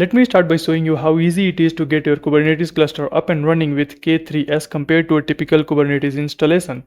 Let me start by showing you how easy it is to get your Kubernetes cluster up and running with K3s compared to a typical Kubernetes installation.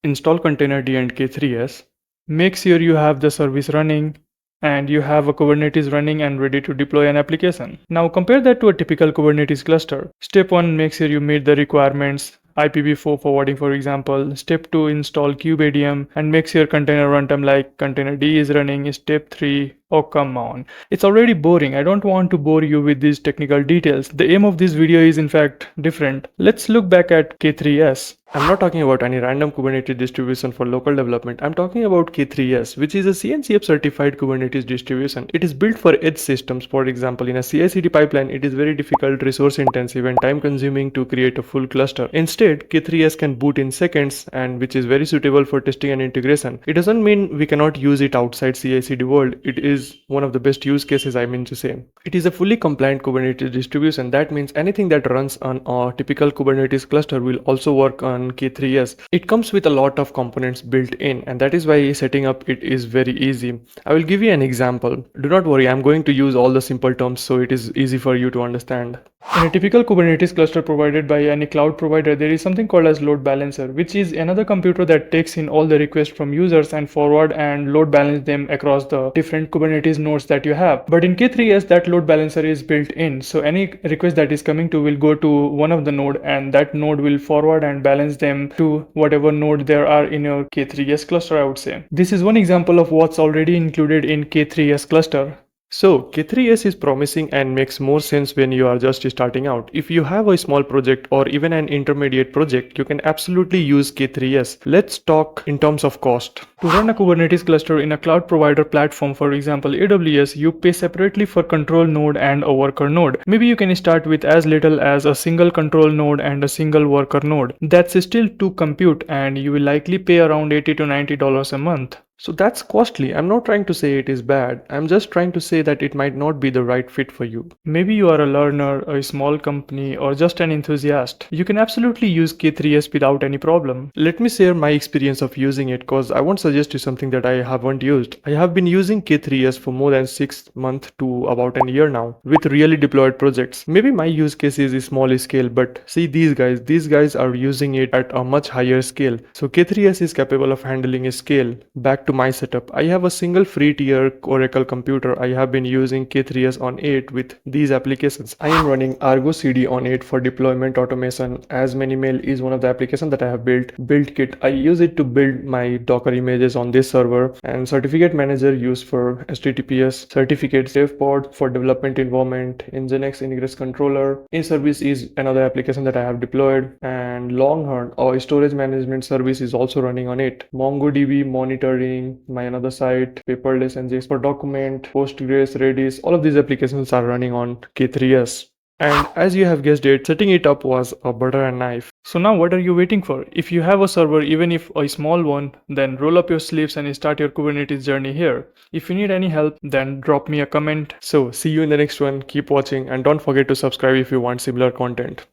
Install containerd and k3s. Make sure you have the service running and you have a Kubernetes running and ready to deploy an application. Now compare that to a typical Kubernetes cluster. Step 1, make sure you meet the requirements. IPv4 forwarding, for example. Step 2, install kubeadm and make sure container runtime like containerd is running. Step 3, oh come on, it's already boring. I don't want to bore you with these technical details. The aim of this video is in fact different. Let's look back at K3s. I'm not talking about any random Kubernetes distribution for local development. I'm talking about K3s, which is a CNCF certified Kubernetes distribution. It is built for edge systems. For example, in a CI/CD pipeline, it is very difficult, resource intensive, and time consuming to create a full cluster. Instead, K3s can boot in seconds, and which is very suitable for testing and integration. It doesn't mean we cannot use it outside CI/CD world. It is one of the best use cases, I mean to say. It is a fully compliant Kubernetes distribution. That means anything that runs on a typical Kubernetes cluster will also work on K3s. It comes with a lot of components built in, and that is why setting up it is very easy. I will give you an example. Do not worry, I'm going to use all the simple terms so it is easy for you to understand. In a typical Kubernetes cluster provided by any cloud provider, there is something called as load balancer, which is another computer that takes in all the requests from users and forward and load balance them across the different Kubernetes nodes that you have. But in K3s, that load balancer is built in, so any request that is coming to will go to one of the node, and that node will forward and balance them to whatever node there are in your K3s cluster, I would say. This is one example of what's already included in K3s cluster. So K3s is promising and makes more sense when you are just starting out. If you have a small project or even an intermediate project, you can absolutely use K3s. Let's talk in terms of cost. To run a Kubernetes cluster in a cloud provider platform, for example AWS, you pay separately for control node and a worker node. Maybe you can start with as little as a single control node and a single worker node. That's still to compute, and you will likely pay around $80 to $90 a month. So that's costly. I'm not trying to say it is bad. I'm just trying to say that it might not be the right fit for you. Maybe you are a learner, a small company, or just an enthusiast. You can absolutely use K3s without any problem. Let me share my experience of using it, because I won't suggest you something that I haven't used. I have been using K3s for more than 6 months to about a year now with really deployed projects. Maybe my use case is small scale, but see these guys are using it at a much higher scale. So K3s is capable of handling a scale. Back to my setup. I have a single free tier Oracle computer. I have been using K3s on 8 with these applications. I am running Argo CD on 8 for deployment automation, as Manymail is one of the applications that I have built. BuildKit, I use it to build my Docker images on this server, and Certificate Manager used for HTTPS certificates, SafePod for development environment, Nginx Ingress Controller. InService is another application that I have deployed, and Longhorn, our storage management service, is also running on it. MongoDB monitoring, my another site, Paperless NGX for document, Postgres, Redis, all of these applications are running on K3s. And as you have guessed it, setting it up was a butter and knife. So now what are you waiting for? If you have a server, even if a small one, then roll up your sleeves and start your Kubernetes journey here. If you need any help, then drop me a comment. So see you in the next one. Keep watching and don't forget to subscribe if you want similar content.